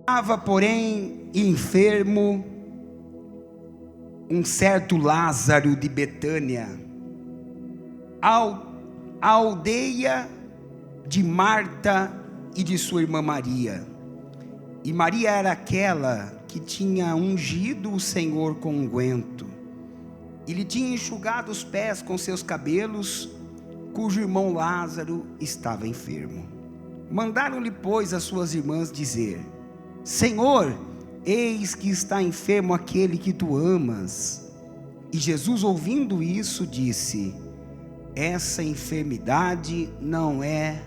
Estava, porém, enfermo um certo Lázaro de Betânia, a aldeia de Marta e de sua irmã Maria. E Maria era aquela que tinha ungido o Senhor com unguento, e lhe tinha enxugado os pés com seus cabelos, cujo irmão Lázaro estava enfermo. Mandaram-lhe, pois, as suas irmãs dizer: Senhor, eis que está enfermo aquele que tu amas. E Jesus, ouvindo isso, disse: essa enfermidade não é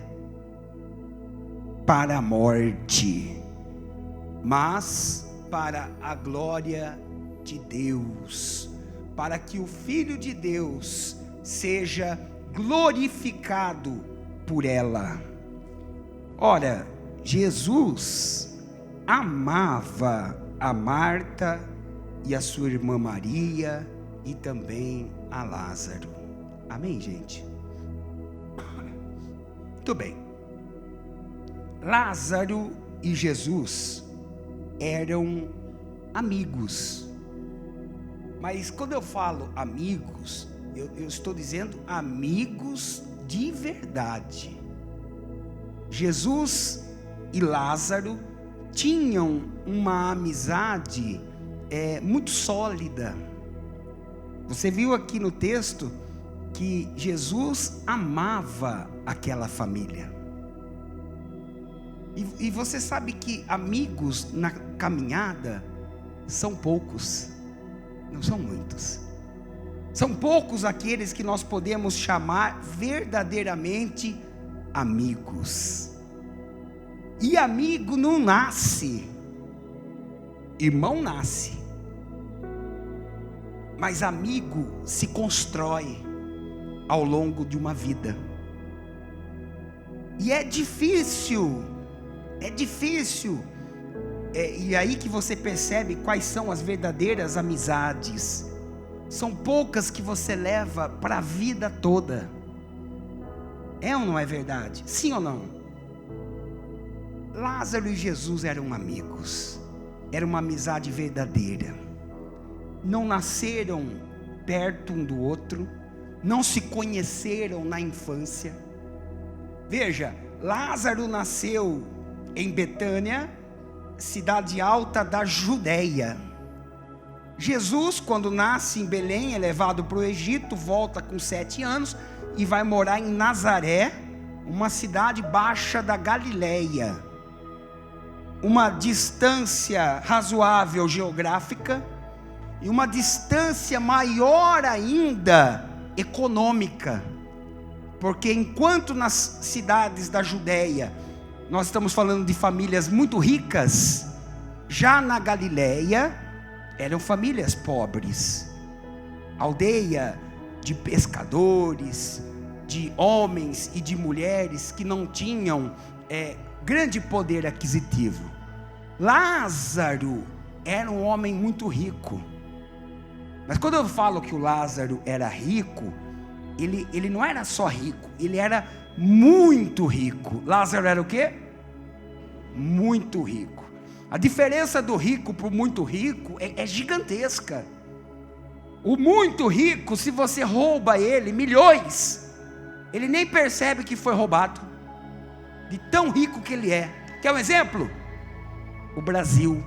para a morte, mas para a glória de Deus, para que o Filho de Deus seja glorificado por ela. Ora, Jesus amava a Marta e a sua irmã Maria e também a Lázaro. Amém, gente? Muito bem. Lázaro e Jesus eram amigos. Mas quando eu falo amigos, eu estou dizendo amigos de verdade. Jesus e Lázaro tinham uma amizade muito sólida. Você viu aqui no texto que Jesus amava aquela família. E você sabe que amigos na caminhada são poucos, não são muitos. São poucos aqueles que nós podemos chamar verdadeiramente amigos. E amigo não nasce, irmão nasce, mas amigo se constrói ao longo de uma vida. E é difícil, e aí que você percebe quais são as verdadeiras amizades. São poucas que você leva para a vida toda. É ou não é verdade? Sim ou não? Lázaro e Jesus eram amigos. Era uma amizade verdadeira. Não nasceram perto um do outro, não se conheceram na infância. Veja, Lázaro nasceu em Betânia, cidade alta da Judeia. Jesus, quando nasce em Belém, é levado para o Egito, volta com 7 anos e vai morar em Nazaré, uma cidade baixa da Galileia. Uma distância razoável geográfica e uma distância maior ainda econômica, porque enquanto nas cidades da Judeia nós estamos falando de famílias muito ricas, já na Galileia eram famílias pobres, aldeia de pescadores, de homens e de mulheres que não tinham grande poder aquisitivo. Lázaro era um homem muito rico, mas quando eu falo que o Lázaro era rico, ele não era só rico, ele era muito rico. Lázaro era o quê? Muito rico. A diferença do rico para o muito rico é gigantesca. O muito rico, se você rouba ele milhões, ele nem percebe que foi roubado, de tão rico que ele é. Quer um exemplo? O Brasil.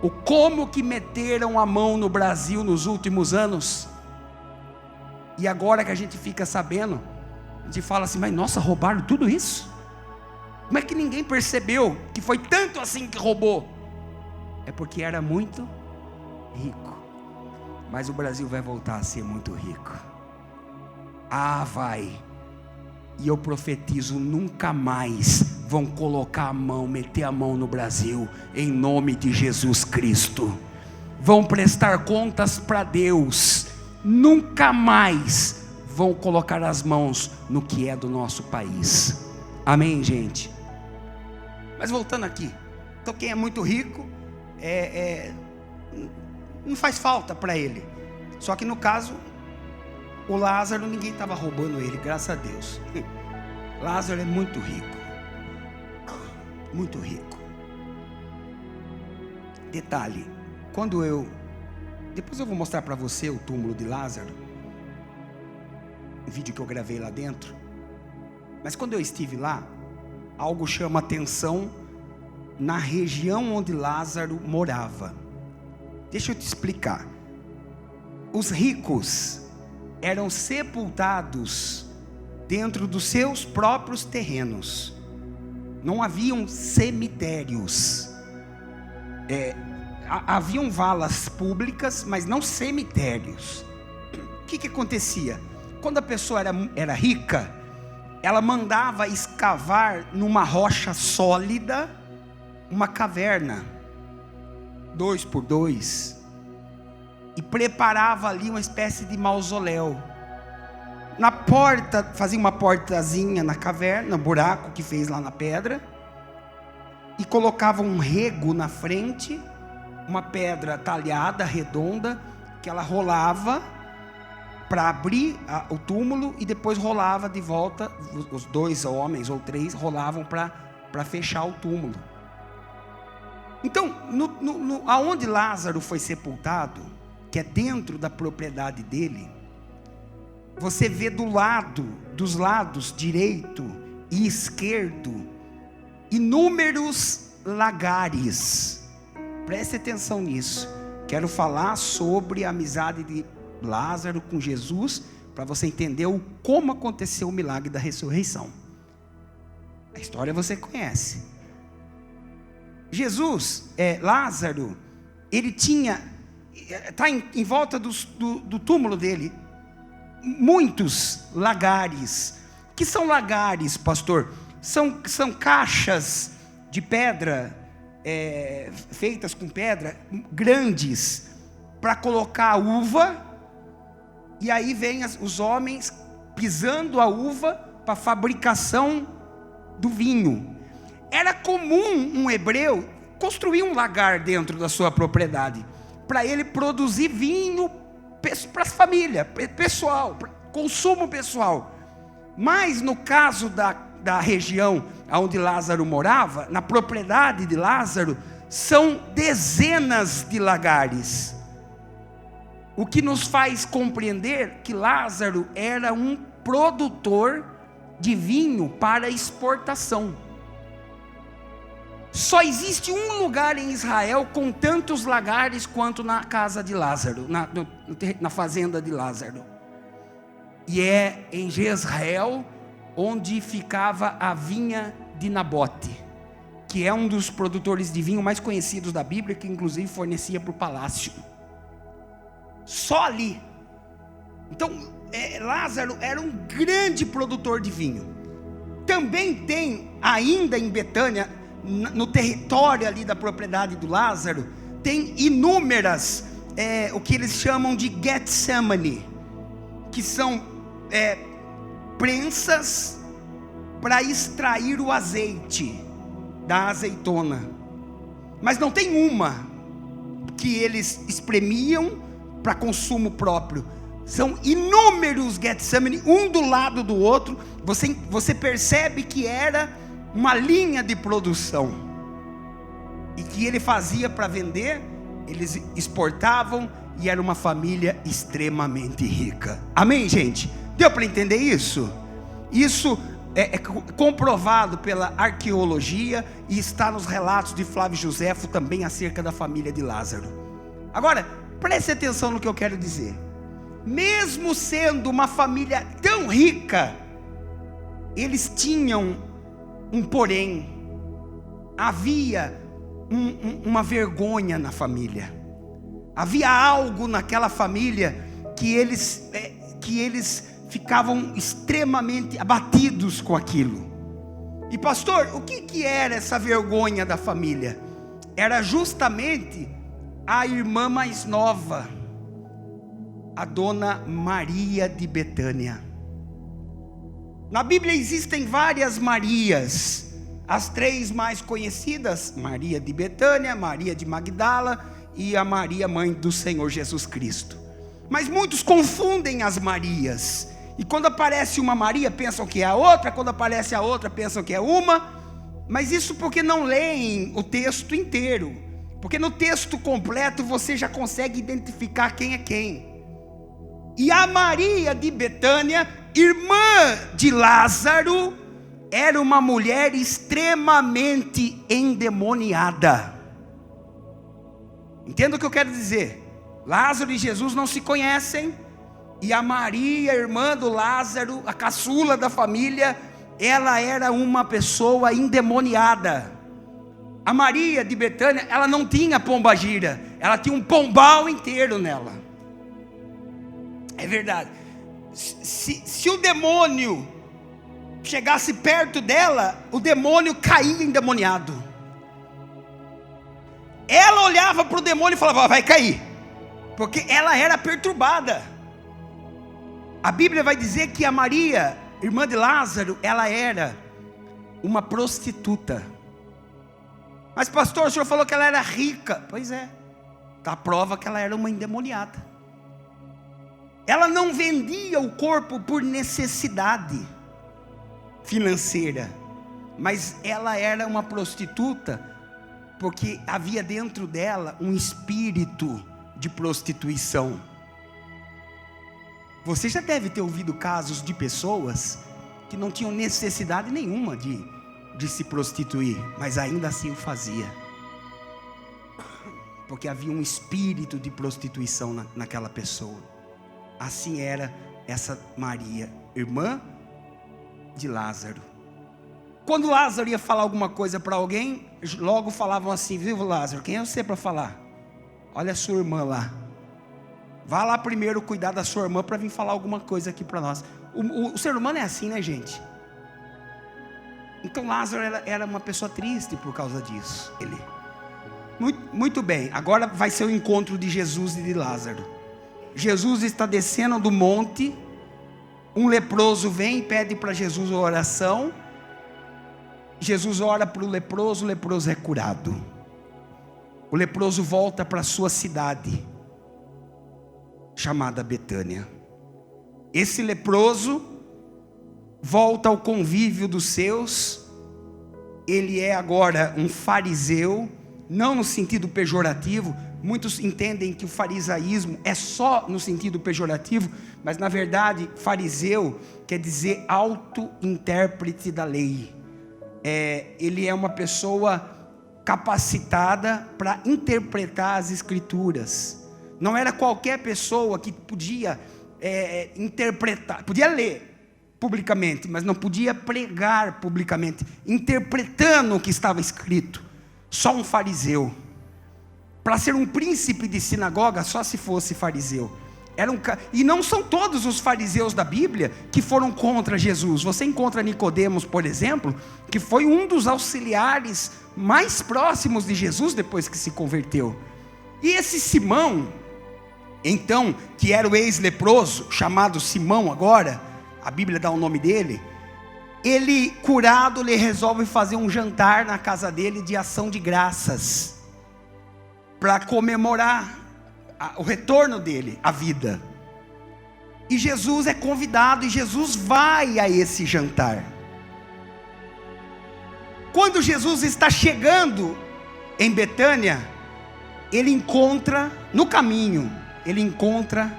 O como que meteram a mão no Brasil nos últimos anos, e agora que a gente fica sabendo, a gente fala assim, mas nossa, roubaram tudo isso? Como é que ninguém percebeu que foi tanto assim que roubou? É porque era muito rico. Mas o Brasil vai voltar a ser muito rico. Ah, vai. E eu profetizo, nunca mais vão colocar a mão, meter a mão no Brasil, em nome de Jesus Cristo. Vão prestar contas para Deus. Nunca mais vão colocar as mãos no que é do nosso país. Amém, gente? Mas voltando aqui, então quem é muito rico, não faz falta para ele. Só que no caso, o Lázaro, ninguém estava roubando ele, graças a Deus. Lázaro é muito rico, muito rico. Detalhe, depois eu vou mostrar para você o túmulo de Lázaro, um vídeo que eu gravei lá dentro. Mas quando eu estive lá, algo chama atenção na região onde Lázaro morava. Deixa eu te explicar. Os ricos eram sepultados dentro dos seus próprios terrenos. Não haviam cemitérios. Haviam valas públicas, mas não cemitérios. O que acontecia? Quando a pessoa era rica, ela mandava escavar numa rocha sólida uma caverna 2x2 e preparava ali uma espécie de mausoléu. Na porta, fazia uma portazinha na caverna, no buraco que fez lá na pedra, e colocava um rego na frente, uma pedra talhada, redonda, que ela rolava para abrir o túmulo, e depois rolava de volta. Os 2 homens ou 3 rolavam para fechar o túmulo. Então, aonde Lázaro foi sepultado, que é dentro da propriedade dele, você vê dos lados direito e esquerdo, inúmeros lagares. Preste atenção nisso. Quero falar sobre a amizade de Lázaro com Jesus, para você entender como aconteceu o milagre da ressurreição. A história você conhece. Lázaro, ele está em volta do túmulo dele, muitos lagares. O que são lagares, pastor? São caixas de pedra, feitas com pedra, grandes, para colocar a uva, e aí vem os homens pisando a uva para a fabricação do vinho. Era comum um hebreu construir um lagar dentro da sua propriedade, para ele produzir vinho para a família, pessoal, para consumo pessoal. Mas no caso da região onde Lázaro morava, na propriedade de Lázaro, são dezenas de lagares. O que nos faz compreender que Lázaro era um produtor de vinho para exportação. Só existe um lugar em Israel com tantos lagares quanto na casa de Lázaro, na fazenda de Lázaro. E é em Jezreel, onde ficava a vinha de Nabote, que é um dos produtores de vinho mais conhecidos da Bíblia, que inclusive fornecia para o palácio. Só ali. Então, Lázaro era um grande produtor de vinho. Também tem, ainda em Betânia, no território ali da propriedade do Lázaro, tem inúmeras, o que eles chamam de Getsemane, que são prensas para extrair o azeite da azeitona. Mas não tem uma que eles espremiam para consumo próprio. São inúmeros Getsemane, um do lado do outro. Você percebe que era uma linha de produção, e que ele fazia para vender, eles exportavam, e era uma família extremamente rica. Amém, gente? Deu para entender isso? Isso é comprovado pela arqueologia, e está nos relatos de Flávio Josefo também acerca da família de Lázaro. Agora, preste atenção no que eu quero dizer. Mesmo sendo uma família tão rica, eles tinham um porém. Havia uma vergonha na família. Havia algo naquela família que eles ficavam extremamente abatidos com aquilo. E pastor, o que era essa vergonha da família? Era justamente a irmã mais nova, a dona Maria de Betânia. Na Bíblia existem várias Marias. As 3 mais conhecidas: Maria de Betânia, Maria de Magdala e a Maria, mãe do Senhor Jesus Cristo. Mas muitos confundem as Marias, e quando aparece uma Maria, pensam que é a outra. Quando aparece a outra, pensam que é uma. Mas isso porque não leem o texto inteiro. Porque no texto completo você já consegue identificar quem é quem. E a Maria de Betânia, irmã de Lázaro, era uma mulher extremamente endemoniada. Entenda o que eu quero dizer. Lázaro e Jesus não se conhecem, e a Maria, irmã do Lázaro, a caçula da família, ela era uma pessoa endemoniada. A Maria de Betânia, ela não tinha pombagira, ela tinha um pombal inteiro nela. É verdade. Se o demônio chegasse perto dela, o demônio caía endemoniado. Ela olhava para o demônio e falava: vai cair, porque ela era perturbada. A Bíblia vai dizer que a Maria, irmã de Lázaro, ela era uma prostituta. Mas pastor, o senhor falou que ela era rica. Pois é, a prova que ela era uma endemoniada. Ela não vendia o corpo por necessidade financeira, mas ela era uma prostituta porque havia dentro dela um espírito de prostituição. Você já deve ter ouvido casos de pessoas que não tinham necessidade nenhuma de se prostituir, mas ainda assim o fazia, porque havia um espírito de prostituição naquela pessoa. Assim era essa Maria, irmã de Lázaro. Quando Lázaro ia falar alguma coisa para alguém, logo falavam assim: viu, Lázaro, quem é você para falar? Olha a sua irmã lá, vá lá primeiro cuidar da sua irmã para vir falar alguma coisa aqui para nós. O ser humano é assim, né, gente? Então Lázaro era uma pessoa triste por causa disso. Muito bem, agora vai ser o encontro de Jesus e de Lázaro. Jesus está descendo do monte, um leproso vem e pede para Jesus uma oração. Jesus ora para o leproso é curado. O leproso volta para a sua cidade, chamada Betânia. Esse leproso volta ao convívio dos seus. Ele é agora um fariseu, não no sentido pejorativo. Muitos entendem que o farisaísmo é só no sentido pejorativo, mas na verdade fariseu quer dizer auto-intérprete da lei. Ele é uma pessoa capacitada para interpretar as escrituras. Não era qualquer pessoa que podia interpretar, podia ler publicamente, mas não podia pregar publicamente, interpretando o que estava escrito. Só um fariseu. Para ser um príncipe de sinagoga, só se fosse fariseu. E não são todos os fariseus da Bíblia que foram contra Jesus. Você encontra Nicodemos, por exemplo, que foi um dos auxiliares mais próximos de Jesus depois que se converteu. E esse Simão, então, que era o ex-leproso, chamado Simão agora, a Bíblia dá o nome dele, ele, curado, ele resolve fazer um jantar na casa dele de ação de graças, para comemorar o retorno dele à vida. E Jesus é convidado, e Jesus vai a esse jantar. Quando Jesus está chegando em Betânia, ele encontra, no caminho, ele encontra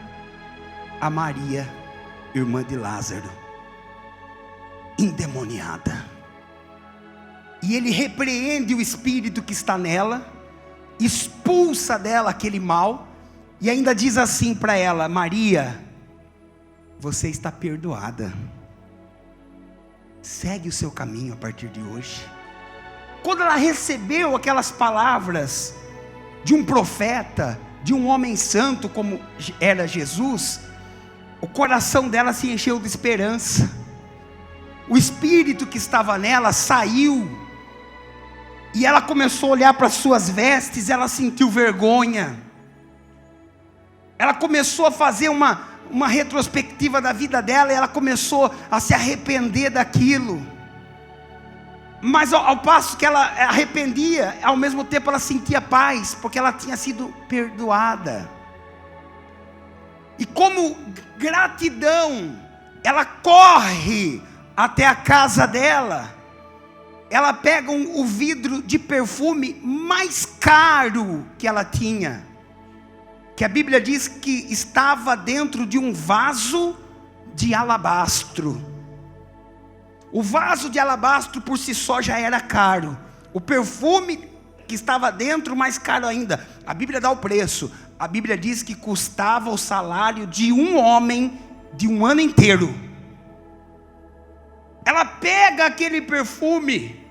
a Maria, irmã de Lázaro, endemoniada. E ele repreende o espírito que está nela, expulsa dela aquele mal, e ainda diz assim para ela: Maria, você está perdoada, segue o seu caminho a partir de hoje. Quando ela recebeu aquelas palavras de um profeta, de um homem santo como era Jesus, o coração dela se encheu de esperança. O espírito que estava nela saiu, e ela começou a olhar para suas vestes. Ela sentiu vergonha, ela começou a fazer uma retrospectiva da vida dela, e ela começou a se arrepender daquilo. Mas ao passo que ela arrependia, ao mesmo tempo ela sentia paz, porque ela tinha sido perdoada. E como gratidão, ela corre até a casa dela, ela pega o vidro de perfume mais caro que ela tinha, que a Bíblia diz que estava dentro de um vaso de alabastro. O vaso de alabastro por si só já era caro, o perfume que estava dentro mais caro ainda. A Bíblia dá o preço. A Bíblia diz que custava o salário de um homem de um ano inteiro. Ela pega aquele perfume,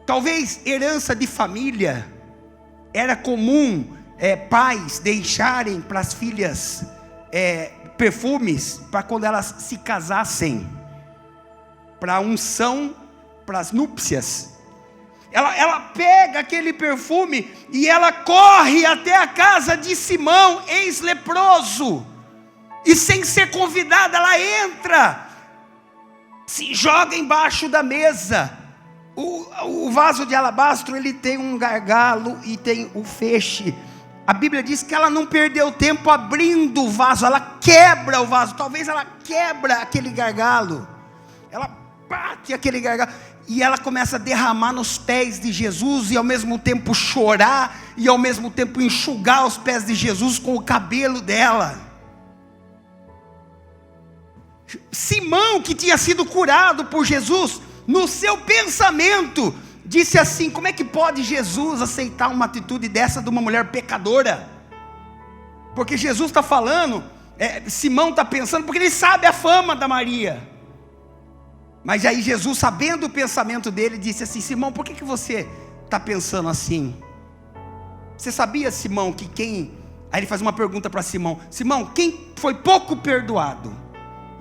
talvez herança de família. Era comum pais deixarem para as filhas perfumes para quando elas se casassem, para a unção, para as núpcias. Ela pega aquele perfume e ela corre até a casa de Simão, ex-leproso, e sem ser convidada, ela entra, se joga embaixo da mesa. O vaso de alabastro, ele tem um gargalo e tem o feixe. A Bíblia diz que ela não perdeu tempo abrindo o vaso, ela quebra o vaso. Talvez ela quebra aquele gargalo, ela bate aquele gargalo, e ela começa a derramar nos pés de Jesus, e ao mesmo tempo chorar, e ao mesmo tempo enxugar os pés de Jesus com o cabelo dela. Simão, que tinha sido curado por Jesus, no seu pensamento, disse assim: como é que pode Jesus aceitar uma atitude dessa de uma mulher pecadora? Porque Jesus está falando, Simão está pensando, porque ele sabe a fama da Maria. Mas aí Jesus, sabendo o pensamento dele, disse assim: Simão, por que você está pensando assim? Você sabia, Simão, que quem... Aí ele faz uma pergunta para Simão: Simão, quem foi pouco perdoado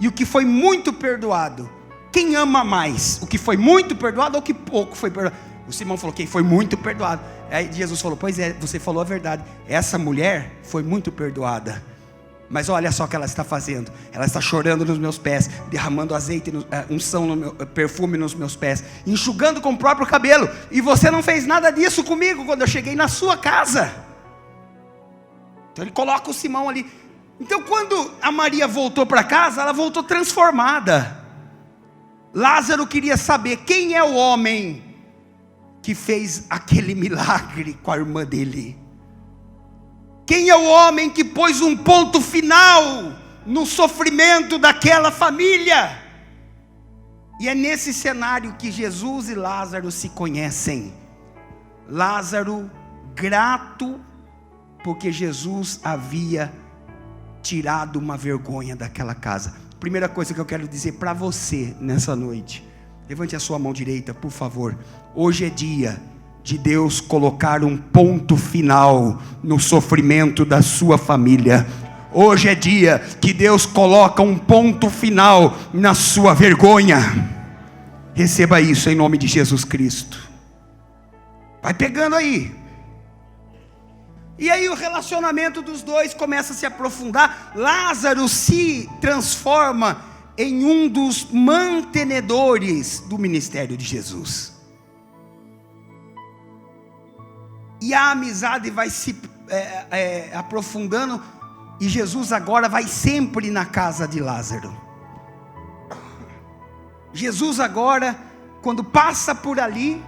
e o que foi muito perdoado, quem ama mais? O que foi muito perdoado ou o que pouco foi perdoado? O Simão falou: quem foi muito perdoado. Aí Jesus falou: pois é, você falou a verdade, essa mulher foi muito perdoada. Mas olha só o que ela está fazendo. Ela está chorando nos meus pés, derramando azeite, unção, perfume nos meus pés, enxugando com o próprio cabelo. E você não fez nada disso comigo quando eu cheguei na sua casa. Então ele coloca o Simão ali. Então quando a Maria voltou para casa, ela voltou transformada. Lázaro queria saber quem é o homem que fez aquele milagre com a irmã dele. Quem é o homem que pôs um ponto final no sofrimento daquela família? E é nesse cenário que Jesus e Lázaro se conhecem. Lázaro grato porque Jesus havia tirado uma vergonha daquela casa. Primeira coisa que eu quero dizer para você nessa noite: levante a sua mão direita, por favor. Hoje é dia de Deus colocar um ponto final no sofrimento da sua família. Hoje é dia que Deus coloca um ponto final na sua vergonha. Receba isso em nome de Jesus Cristo. Vai pegando aí. E aí o relacionamento dos dois começa a se aprofundar. Lázaro se transforma em um dos mantenedores do ministério de Jesus. E a amizade vai se aprofundando, e Jesus agora vai sempre na casa de Lázaro. Jesus agora, quando passa por ali,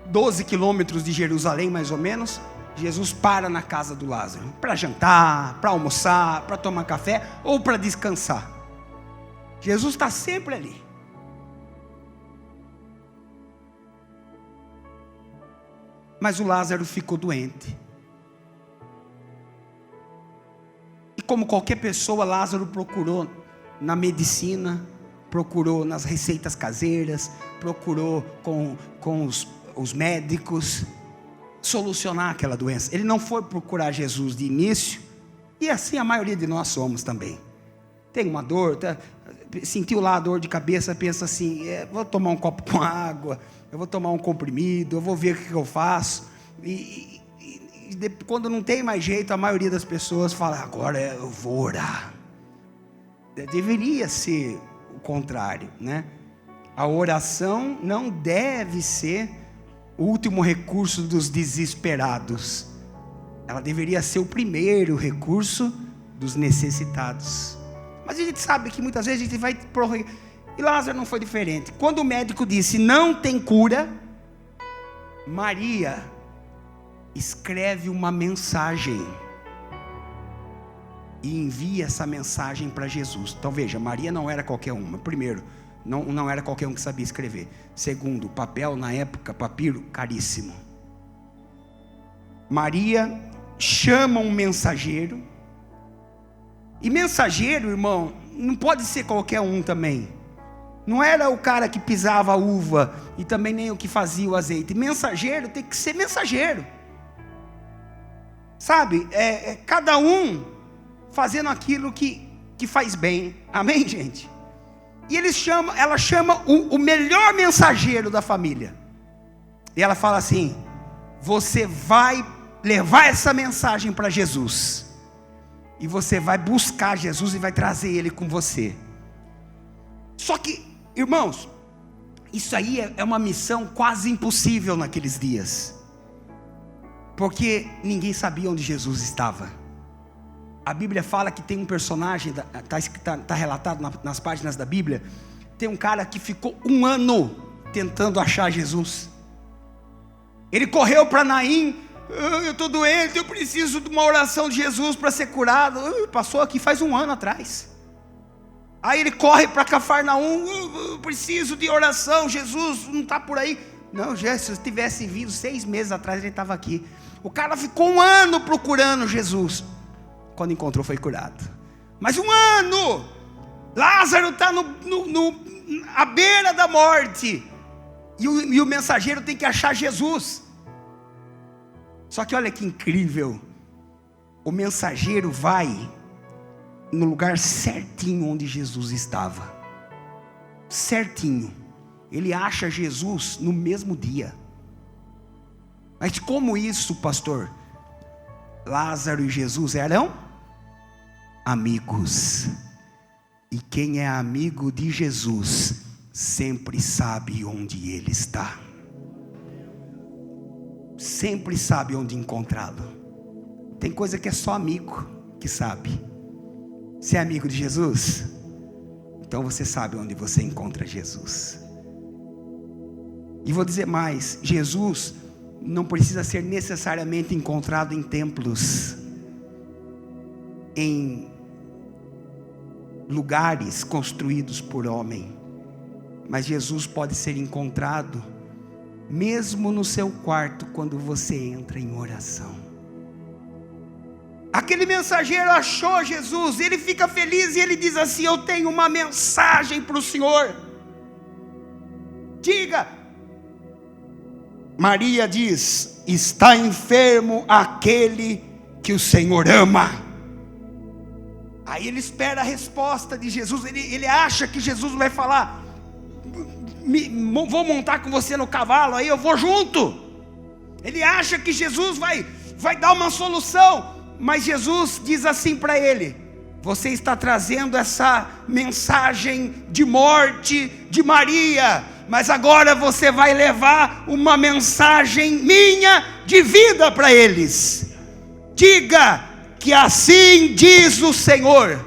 12 quilômetros de Jerusalém mais ou menos, Jesus para na casa do Lázaro, para jantar, para almoçar, para tomar café, ou para descansar. Jesus está sempre ali. Mas o Lázaro ficou doente. E como qualquer pessoa, Lázaro procurou na medicina, procurou nas receitas caseiras, procurou com os médicos solucionar aquela doença. Ele não foi procurar Jesus de início, e assim a maioria de nós somos também. Tem uma dor, sentiu lá a dor de cabeça, pensa assim: vou tomar um copo com água, eu vou tomar um comprimido, eu vou ver o que eu faço. E quando não tem mais jeito, a maioria das pessoas fala: agora eu vou orar. Deveria ser o contrário, né? A oração não deve ser o último recurso dos desesperados. Ela deveria ser o primeiro recurso dos necessitados. Mas a gente sabe que muitas vezes a gente vai E Lázaro não foi diferente. Quando o médico disse não tem cura, Maria escreve uma mensagem e envia essa mensagem para Jesus. Então veja, Maria não era qualquer uma. Primeiro, não era qualquer um que sabia escrever. Segundo, papel na época, papiro, caríssimo. Maria chama um mensageiro. E mensageiro, irmão, não pode ser qualquer um também. Não era o cara que pisava a uva e também nem o que fazia o azeite. Mensageiro tem que ser mensageiro. Sabe, cada um fazendo aquilo que faz bem. Amém, gente? E ela chama o melhor mensageiro da família. E ela fala assim: você vai levar essa mensagem para Jesus. E você vai buscar Jesus e vai trazer ele com você. Só que, irmãos, isso aí é uma missão quase impossível naqueles dias. Porque ninguém sabia onde Jesus estava. A Bíblia fala que tem um personagem, está relatado nas páginas da Bíblia, tem um cara que ficou 1 ano tentando achar Jesus. Ele correu para Naim: eu estou doente, eu preciso de uma oração de Jesus para ser curado. Passou aqui faz 1 ano atrás. Aí ele corre para Cafarnaum: eu preciso de oração, Jesus não está por aí. Não, Jesus, se tivesse vindo 6 meses atrás, ele estava aqui. O cara ficou 1 ano procurando Jesus. Quando encontrou, foi curado. Mas 1 ano, Lázaro está à beira da morte, e o mensageiro tem que achar Jesus. Só que olha que incrível, o mensageiro vai no lugar certinho onde Jesus estava. Certinho. Ele acha Jesus no mesmo dia. Mas como isso, pastor? Lázaro e Jesus eram amigos. E quem é amigo de Jesus sempre sabe onde ele está. Sempre sabe onde encontrá-lo. Tem coisa que é só amigo que sabe. Você é amigo de Jesus? Então você sabe onde você encontra Jesus. E vou dizer mais: Jesus não precisa ser necessariamente encontrado em templos, em lugares construídos por homem. Mas Jesus pode ser encontrado mesmo no seu quarto, quando você entra em oração. Aquele mensageiro achou Jesus, ele fica feliz e ele diz assim: eu tenho uma mensagem para o Senhor. Diga. Maria diz: está enfermo aquele que o Senhor ama. Aí ele espera a resposta de Jesus. Ele acha que Jesus vai falar: vou montar com você no cavalo, aí eu vou junto. Ele acha que Jesus vai dar uma solução. Mas Jesus diz assim para ele: você está trazendo essa mensagem de morte de Maria, mas agora você vai levar uma mensagem minha de vida para eles. Diga que assim diz o Senhor: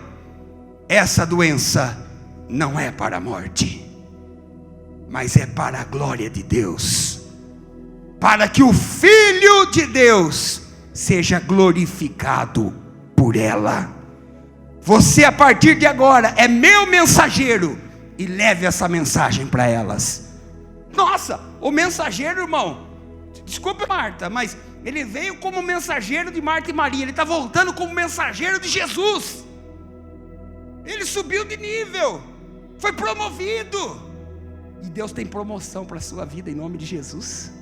essa doença não é para a morte, mas é para a glória de Deus, para que o Filho de Deus seja glorificado por ela. Você, a partir de agora, é meu mensageiro, e leve essa mensagem para elas. Nossa, o mensageiro, irmão, desculpa Marta, mas ele veio como mensageiro de Marta e Maria. Ele está voltando como mensageiro de Jesus. Ele subiu de nível, foi promovido. E Deus tem promoção para a sua vida em nome de Jesus.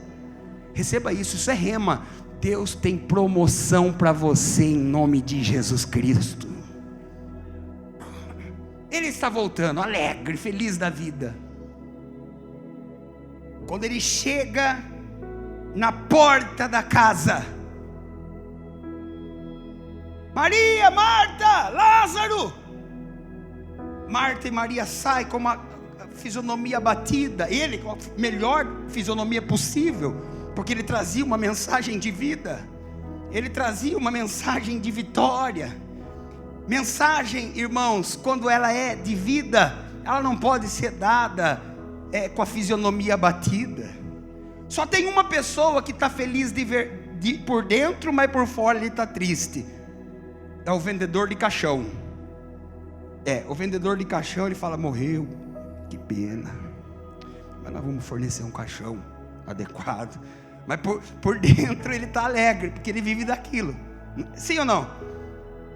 Receba isso, isso é rema. Deus tem promoção para você em nome de Jesus Cristo. Ele está voltando alegre, feliz da vida. Quando ele chega na porta da casa: Maria, Marta, Lázaro. Marta e Maria saem com uma fisionomia abatida. Ele com a melhor fisionomia possível, porque ele trazia uma mensagem de vida. Ele trazia uma mensagem de vitória. Mensagem, irmãos, quando ela é de vida, ela não pode ser dada com a fisionomia abatida. Só tem uma pessoa que está feliz por dentro, mas por fora ele está triste. É o vendedor de caixão. O vendedor de caixão, ele fala: morreu, que pena, mas nós vamos fornecer um caixão adequado. Mas por dentro ele está alegre, porque ele vive daquilo. Sim ou não?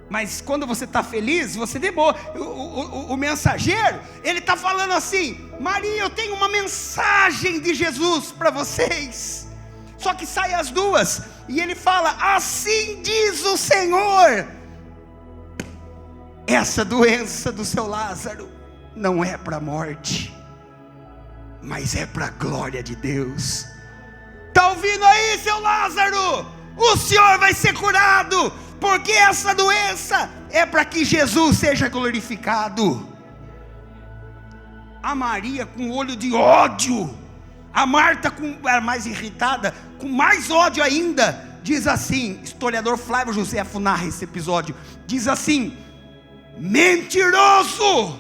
Mas quando você está feliz, você demora. O mensageiro, ele está falando assim: Maria, eu tenho uma mensagem de Jesus para vocês. Só que sai as duas, e ele fala: assim diz o Senhor, essa doença do seu Lázaro não é para a morte, mas é para a glória de Deus. Está ouvindo aí, seu Lázaro? O senhor vai ser curado, porque essa doença é para que Jesus seja glorificado. A Maria com olho de ódio, a Marta era mais irritada, com mais ódio ainda. Diz assim, historiador Flávio Josefo narra esse episódio, diz assim: mentiroso,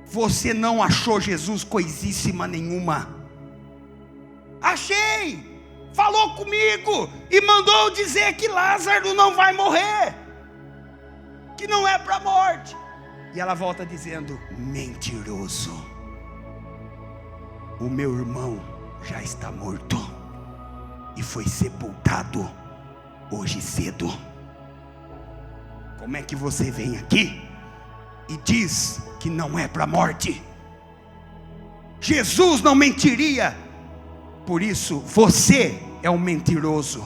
você não achou Jesus coisíssima nenhuma. Achei, falou comigo e mandou dizer que Lázaro não vai morrer, que não é para a morte. E ela volta dizendo: mentiroso, o meu irmão já está morto e foi sepultado hoje cedo. Como é que você vem aqui e diz que não é para a morte? Jesus não mentiria. Por isso, você é um mentiroso.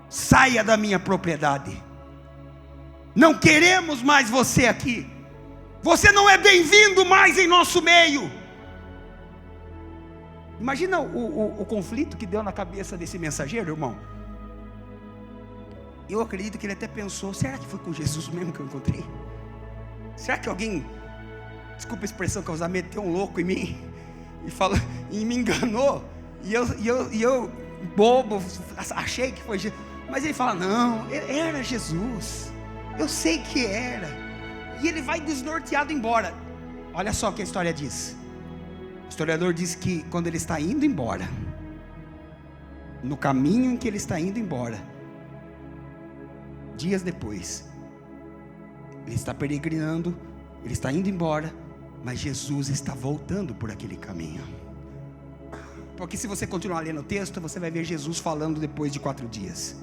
Saia da minha propriedade. Não queremos mais você aqui. Você não é bem-vindo mais em nosso meio. Imagina o conflito que deu na cabeça desse mensageiro, irmão. Eu acredito que ele até pensou: será que foi com Jesus mesmo que eu encontrei? Será que alguém, desculpa a expressão que eu usar, meteu um louco em mim e me enganou, e eu bobo, achei que foi Jesus. Mas ele fala: não, era Jesus, eu sei que era. E ele vai desnorteado embora. Olha só o que a história diz. O historiador diz que quando ele está indo embora, no caminho em que ele está indo embora, dias depois, ele está peregrinando, ele está indo embora, mas Jesus está voltando por aquele caminho. Porque se você continuar lendo o texto, você vai ver Jesus falando depois de 4 dias: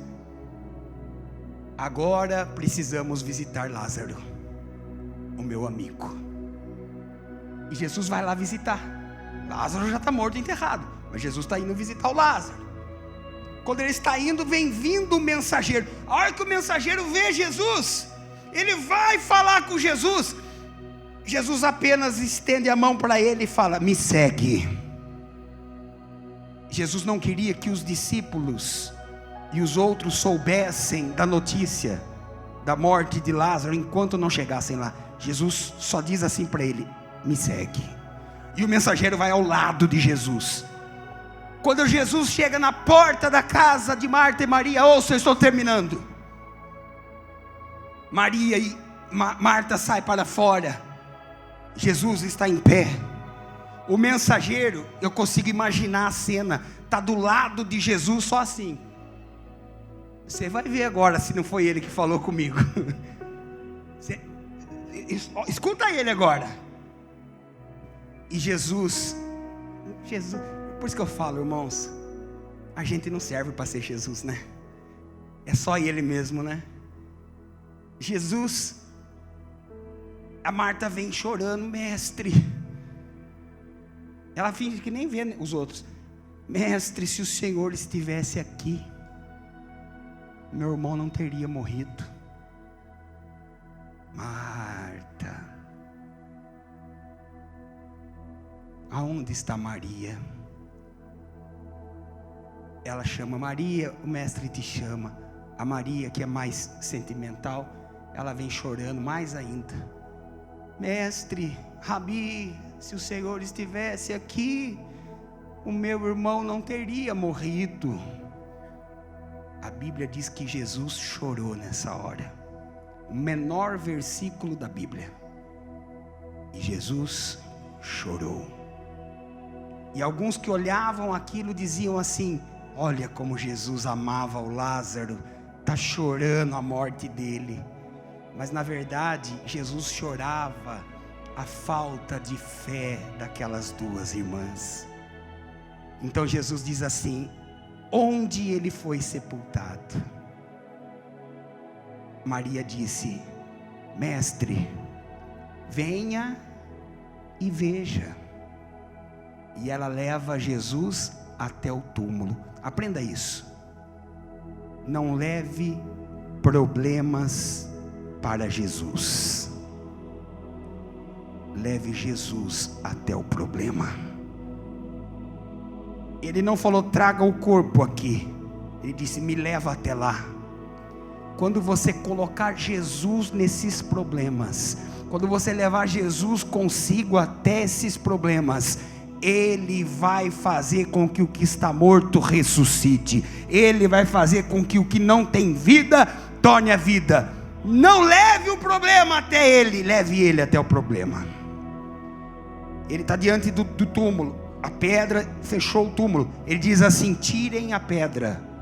agora precisamos visitar Lázaro, o meu amigo. E Jesus vai lá visitar. Lázaro já está morto e enterrado, mas Jesus está indo visitar o Lázaro. Quando ele está indo, vem vindo o mensageiro. A hora que o mensageiro vê Jesus, ele vai falar com Jesus. Jesus apenas estende a mão para ele e fala: me segue. Jesus não queria que os discípulos e os outros soubessem da notícia da morte de Lázaro enquanto não chegassem lá. Jesus só diz assim para ele: me segue. E o mensageiro vai ao lado de Jesus. Quando Jesus chega na porta da casa de Marta e Maria, ouça, eu estou terminando. Maria e Marta saem para fora. Jesus está em pé. O mensageiro, eu consigo imaginar a cena, está do lado de Jesus só assim. Você vai ver agora se não foi ele que falou comigo. Escuta ele agora. E Jesus, por isso que eu falo, irmãos, a gente não serve para ser Jesus, né? É só ele mesmo, né? Jesus, a Marta vem chorando: mestre. Ela finge que nem vê os outros. Mestre, se o Senhor estivesse aqui, meu irmão não teria morrido. Marta, aonde está Maria? Ela chama Maria, o mestre te chama. A Maria, que é mais sentimental, ela vem chorando mais ainda: mestre, Rabi, se o Senhor estivesse aqui, o meu irmão não teria morrido. A Bíblia diz que Jesus chorou nessa hora. O menor versículo da Bíblia. E Jesus chorou. E alguns que olhavam aquilo diziam assim: olha como Jesus amava o Lázaro, está chorando a morte dele. Mas na verdade Jesus chorava a falta de fé daquelas duas irmãs. Então Jesus diz assim: onde ele foi sepultado? Maria disse: mestre, venha e veja. E ela leva Jesus até o túmulo. Aprenda isso: não leve problemas para Jesus, leve Jesus até o problema. Ele não falou traga o corpo aqui, ele disse me leva até lá. Quando você colocar Jesus nesses problemas, quando você levar Jesus consigo até esses problemas, Ele vai fazer com que o que está morto ressuscite. Ele vai fazer com que o que não tem vida torne a vida. Não leve o problema até Ele, leve Ele até o problema. Ele está diante do túmulo, a pedra fechou o túmulo. Ele diz assim: tirem a pedra.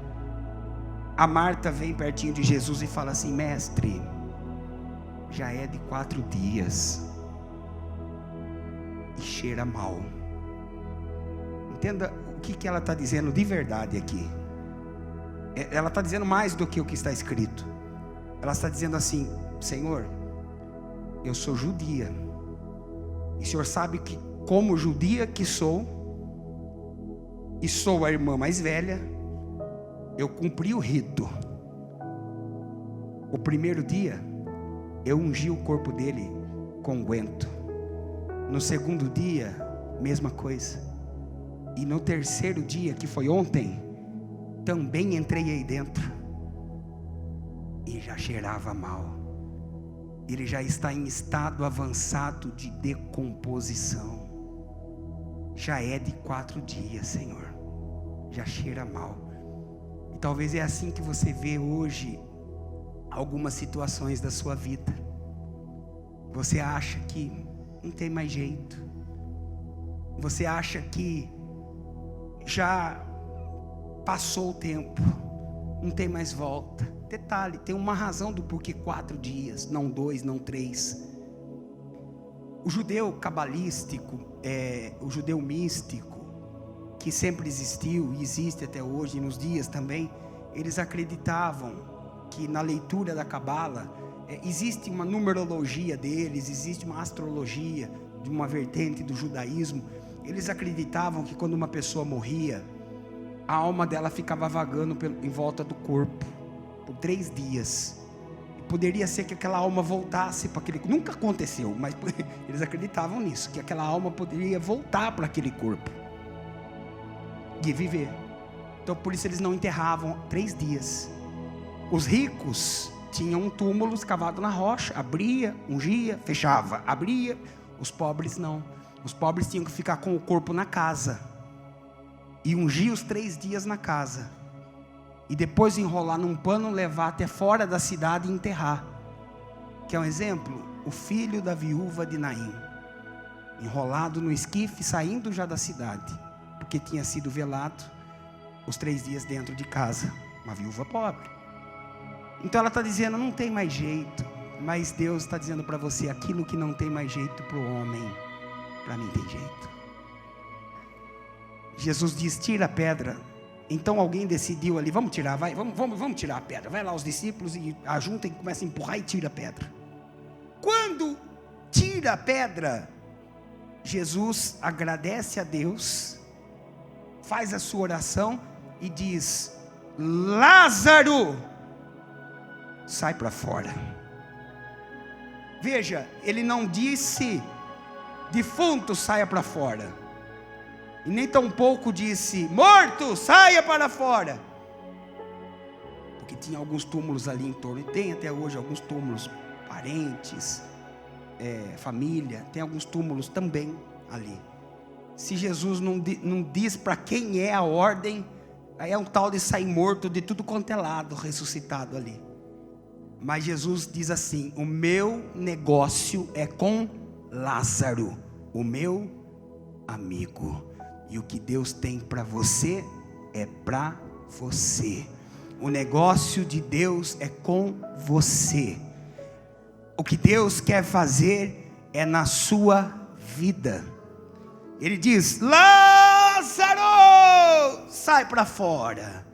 A Marta vem pertinho de Jesus e fala assim: mestre, já é de 4 dias e cheira mal. Entenda o que ela está dizendo de verdade aqui. Ela está dizendo mais do que o que está escrito. Ela está dizendo assim: Senhor, eu sou judia, e o Senhor sabe que como judia que sou, e sou a irmã mais velha, eu cumpri o rito. O primeiro dia eu ungi o corpo dele com unguento. No segundo dia, mesma coisa. E no terceiro dia, que foi ontem, também entrei aí dentro e já cheirava mal. Ele já está em estado avançado de decomposição. Já é de 4 dias, Senhor, já cheira mal. E talvez é assim que você vê hoje algumas situações da sua vida. Você acha que não tem mais jeito, você acha que já passou o tempo, não tem mais volta. Detalhe, tem uma razão do porquê 4 dias, não 2, não 3. O judeu cabalístico, o judeu místico, que sempre existiu e existe até hoje, nos dias também, eles acreditavam que na leitura da Cabala, existe uma numerologia deles, existe uma astrologia de uma vertente do judaísmo. Eles acreditavam que quando uma pessoa morria, a alma dela ficava vagando em volta do corpo por 3 dias. E poderia ser que aquela alma voltasse para aquele... Nunca aconteceu, mas eles acreditavam nisso, que aquela alma poderia voltar para aquele corpo e viver. Então por isso eles não enterravam 3 dias. Os ricos tinham um túmulo escavado na rocha, abria, ungia, fechava, abria. Os pobres não. Os pobres tinham que ficar com o corpo na casa e ungir os 3 dias na casa, e depois enrolar num pano, levar até fora da cidade e enterrar. Quer um exemplo? O filho da viúva de Naim, enrolado no esquife, saindo já da cidade, porque tinha sido velado os 3 dias dentro de casa. Uma viúva pobre. Então ela está dizendo, não tem mais jeito. Mas Deus está dizendo para você, aquilo que não tem mais jeito para o homem, para mim tem jeito. Jesus diz, tira a pedra. Então alguém decidiu ali, vamos tirar, vai, vamos tirar a pedra. Vai lá os discípulos e ajuntem, começam a empurrar e tira a pedra. Quando tira a pedra, Jesus agradece a Deus, faz a sua oração e diz, Lázaro, sai para fora. Veja, ele não disse, defunto, saia para fora. E nem tampouco disse, morto, saia para fora. Porque tinha alguns túmulos ali em torno, e tem até hoje alguns túmulos, parentes, família, tem alguns túmulos também ali. Se Jesus não diz para quem é a ordem, aí é um tal de sair morto de tudo quanto é lado, ressuscitado ali. Mas Jesus diz assim, o meu negócio é com Lázaro, o meu amigo. E o que Deus tem para você é para você. O negócio de Deus é com você. O que Deus quer fazer é na sua vida. Ele diz: Lázaro, sai para fora.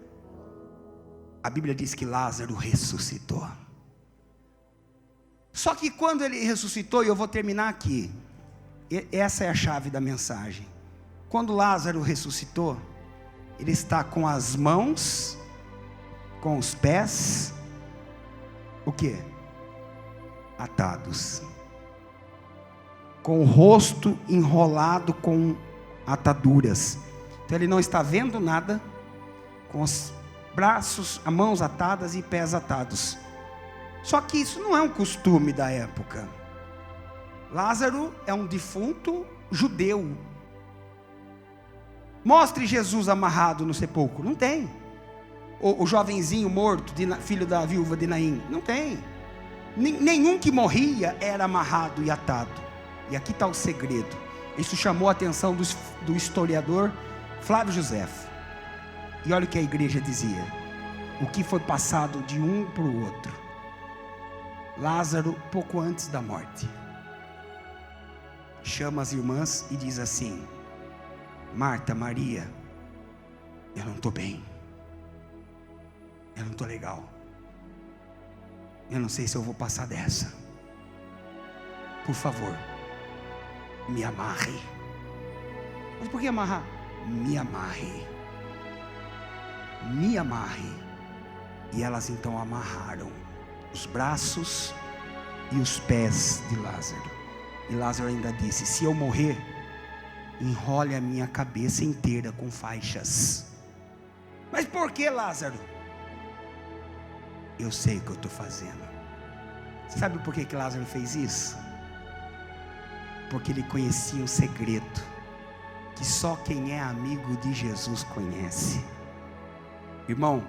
A Bíblia diz que Lázaro ressuscitou. Só que quando ele ressuscitou, e eu vou terminar aqui, essa é a chave da mensagem. Quando Lázaro ressuscitou, ele está com as mãos, com os pés, o quê? Atados, com o rosto enrolado com ataduras. Então ele não está vendo nada, com os braços, as mãos atadas e pés atados. Só que isso não é um costume da época. Lázaro é um defunto judeu. Mostre Jesus amarrado no sepulcro. Não tem. O jovenzinho morto, filho da viúva de Naim. Não tem. Nenhum que morria era amarrado e atado. E aqui está o segredo. Isso chamou a atenção do historiador Flávio Josefo. E olha o que a igreja dizia: o que foi passado de um para o outro. Lázaro, pouco antes da morte, chama as irmãs e diz assim: Marta, Maria, eu não estou bem, eu não estou legal, eu não sei se eu vou passar dessa, por favor, me amarre. Mas por que amarrar? Me amarre, me amarre. E elas então amarraram os braços e os pés de Lázaro. E Lázaro ainda disse: se eu morrer, enrole a minha cabeça inteira com faixas. Mas por que, Lázaro? Eu sei o que eu estou fazendo. Sabe por que Lázaro fez isso? Porque ele conhecia um segredo que só quem é amigo de Jesus conhece. Irmão,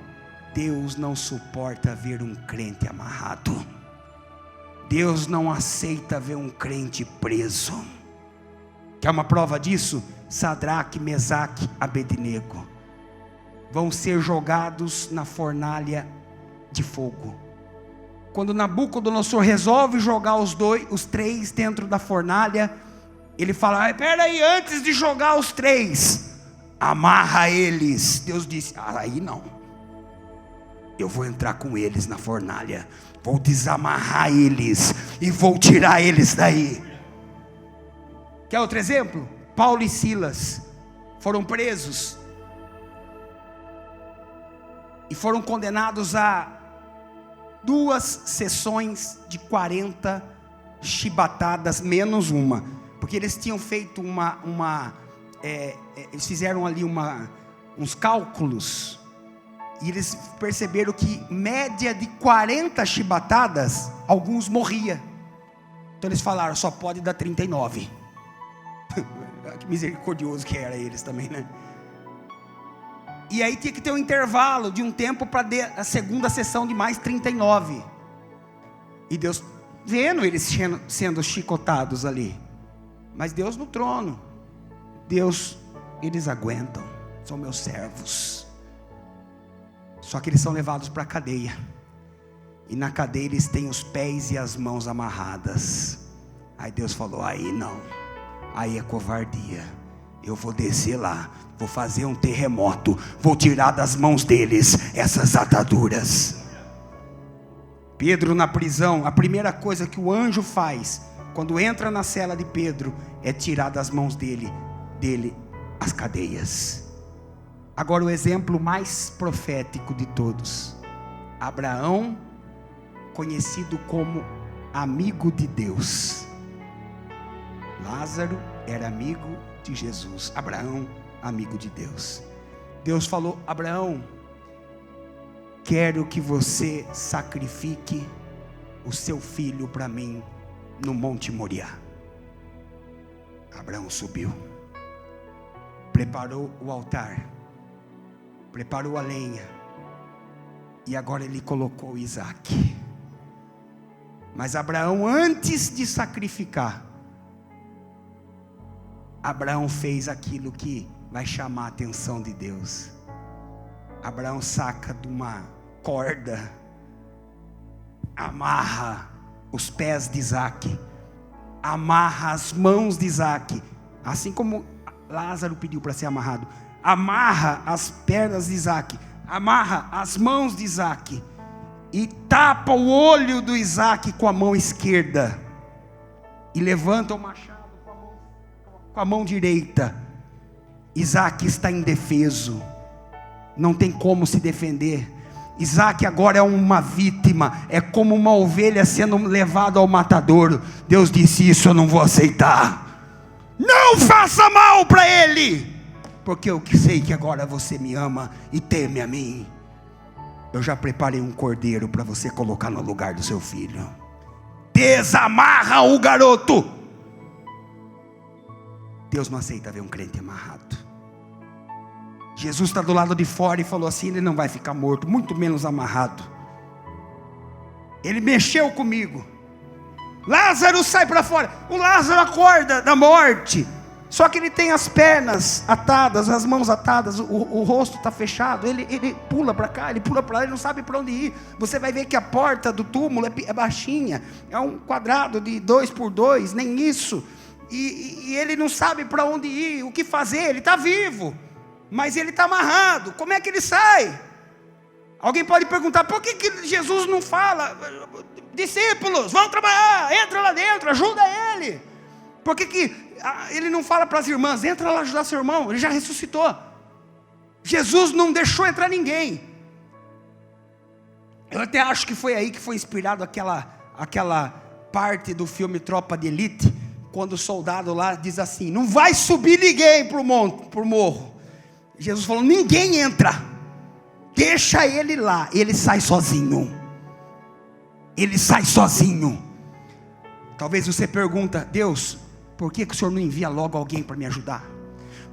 Deus não suporta ver um crente amarrado. Deus não aceita ver um crente preso. Quer uma prova disso? Sadraque, Mesaque, Abednego vão ser jogados na fornalha de fogo. Quando Nabucodonosor resolve jogar os três dentro da fornalha, ele fala: espera aí, antes de jogar os três, amarra eles. Deus disse: aí não, eu vou entrar com eles na fornalha, vou desamarrar eles e vou tirar eles daí. Quer outro exemplo? Paulo e Silas foram presos e foram condenados a 2 sessões de 40 chibatadas, menos uma, porque eles tinham feito eles fizeram ali uns cálculos, e eles perceberam que média de 40 chibatadas, alguns morriam. Então eles falaram: só pode dar 39. Que misericordioso que era eles também, né? E aí tinha que ter um intervalo de um tempo para a segunda sessão de mais 39. E Deus vendo eles sendo chicotados ali. Mas Deus no trono. Deus, eles aguentam. São meus servos. Só que eles são levados para a cadeia. E na cadeia eles têm os pés e as mãos amarradas. Aí Deus falou: aí não. Aí é covardia. Eu vou descer lá, vou fazer um terremoto, vou tirar das mãos deles essas ataduras. Pedro na prisão, a primeira coisa que o anjo faz quando entra na cela de Pedro é tirar das mãos dele as cadeias. Agora o exemplo mais profético de todos: Abraão, conhecido como amigo de Deus. Lázaro era amigo de Jesus. Abraão, amigo de Deus. Deus falou: Abraão, quero que você sacrifique o seu filho para mim no Monte Moriá. Abraão subiu, preparou o altar, preparou a lenha, e agora ele colocou Isaque. Mas Abraão, antes de sacrificar, Abraão fez aquilo que vai chamar a atenção de Deus. Abraão saca de uma corda, amarra os pés de Isaque, amarra as mãos de Isaque, assim como Lázaro pediu para ser amarrado. Amarra as pernas de Isaque, amarra as mãos de Isaque e tapa o olho do Isaque com a mão esquerda e levanta o machado com a mão direita. Isaque está indefeso, não tem como se defender. Isaque agora é uma vítima, é como uma ovelha sendo levada ao matadouro. Deus disse: isso eu não vou aceitar. Não faça mal para ele, porque eu sei que agora você me ama e teme a mim. Eu já preparei um cordeiro para você colocar no lugar do seu filho. Desamarra o garoto. Deus não aceita ver um crente amarrado. Jesus está do lado de fora e falou assim: ele não vai ficar morto, muito menos amarrado. Ele mexeu comigo. Lázaro, sai para fora. O Lázaro acorda da morte, só que ele tem as pernas atadas, as mãos atadas, o rosto está fechado. Ele pula para cá, ele pula para lá, ele não sabe para onde ir. Você vai ver que a porta do túmulo é baixinha, é um quadrado de 2 por 2, nem isso. E ele não sabe para onde ir, o que fazer. Ele está vivo, mas ele está amarrado. Como é que ele sai? Alguém pode perguntar: por que Jesus não fala, discípulos, vão trabalhar, entra lá dentro, ajuda ele? Por que ele não fala para as irmãs: entra lá ajudar seu irmão, ele já ressuscitou? Jesus não deixou entrar ninguém. Eu até acho que foi aí que foi inspirado aquela parte do filme Tropa de Elite, quando o soldado lá diz assim: não vai subir ninguém para o morro. Jesus falou: ninguém entra, deixa ele lá, ele sai sozinho. Ele sai sozinho. Talvez você pergunta: Deus, por que o Senhor não envia logo alguém para me ajudar?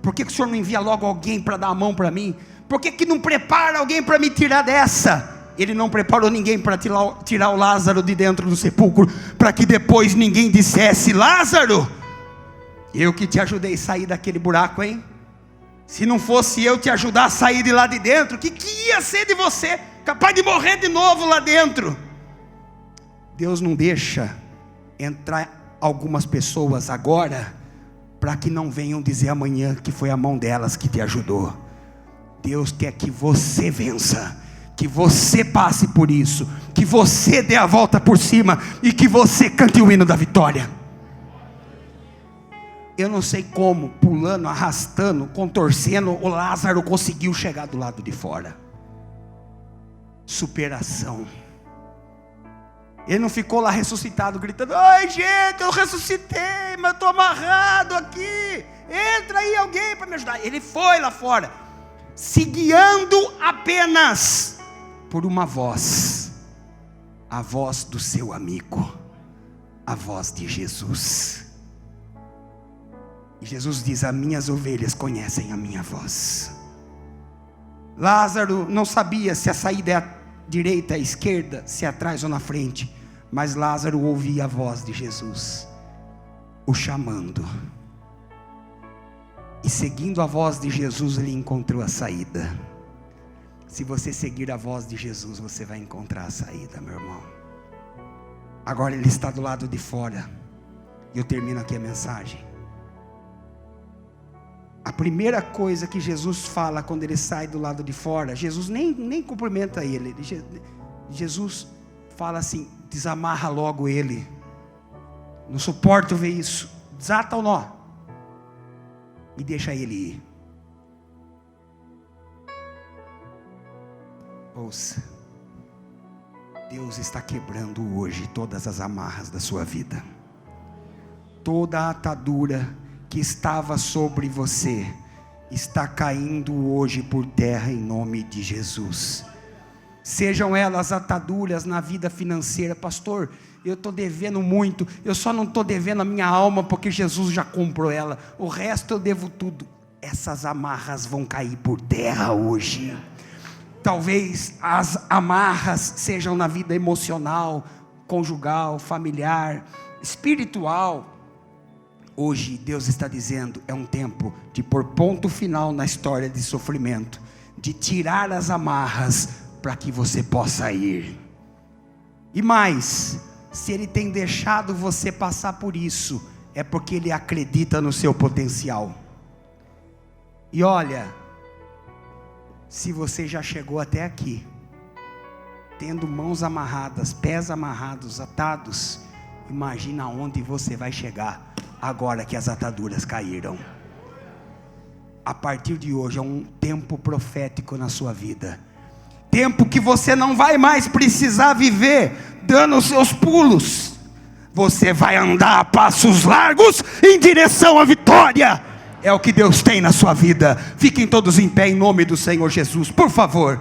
Por que o Senhor não envia logo alguém para dar a mão para mim? Por que não prepara alguém para me tirar dessa? Ele não preparou ninguém para tirar o Lázaro de dentro do sepulcro, para que depois ninguém dissesse: Lázaro, eu que te ajudei a sair daquele buraco, hein? Se não fosse eu te ajudar a sair de lá de dentro, o que ia ser de você? Capaz de morrer de novo lá dentro. Deus não deixa entrar algumas pessoas agora, para que não venham dizer amanhã que foi a mão delas que te ajudou. Deus quer que você vença, que você passe por isso, que você dê a volta por cima e que você cante o hino da vitória. Eu não sei como, pulando, arrastando, contorcendo, o Lázaro conseguiu chegar do lado de fora. Superação. Ele não ficou lá ressuscitado, gritando: ai gente, eu ressuscitei, mas eu estou amarrado aqui, entra aí alguém para me ajudar. Ele foi lá fora, se guiando apenas por uma voz, a voz do seu amigo, a voz de Jesus. E Jesus diz: as minhas ovelhas conhecem a minha voz. Lázaro não sabia se a saída é a direita, a esquerda, se é atrás ou na frente, mas Lázaro ouvia a voz de Jesus o chamando, e seguindo a voz de Jesus ele encontrou a saída. Se você seguir a voz de Jesus, você vai encontrar a saída, meu irmão. Agora ele está do lado de fora, e eu termino aqui a mensagem. A primeira coisa que Jesus fala quando ele sai do lado de fora, Jesus nem cumprimenta ele. Jesus fala assim: desamarra logo ele. Não suporto ver isso. Desata o nó e deixa ele ir. Ouça, Deus está quebrando hoje todas as amarras da sua vida. Toda a atadura que estava sobre você está caindo hoje por terra em nome de Jesus. Sejam elas ataduras na vida financeira. Pastor, eu estou devendo muito, eu só não estou devendo a minha alma porque Jesus já comprou ela, o resto eu devo tudo. Essas amarras vão cair por terra hoje. Talvez as amarras sejam na vida emocional, conjugal, familiar, espiritual. Hoje Deus está dizendo, é um tempo de pôr ponto final na história de sofrimento, de tirar as amarras para que você possa ir. E mais, se Ele tem deixado você passar por isso, é porque Ele acredita no seu potencial. E olha, se você já chegou até aqui, tendo mãos amarradas, pés amarrados, atados, imagina onde você vai chegar agora que as ataduras caíram. A partir de hoje é um tempo profético na sua vida, tempo que você não vai mais precisar viver dando os seus pulos, você vai andar a passos largos em direção à vitória. É o que Deus tem na sua vida. Fiquem todos em pé em nome do Senhor Jesus, por favor.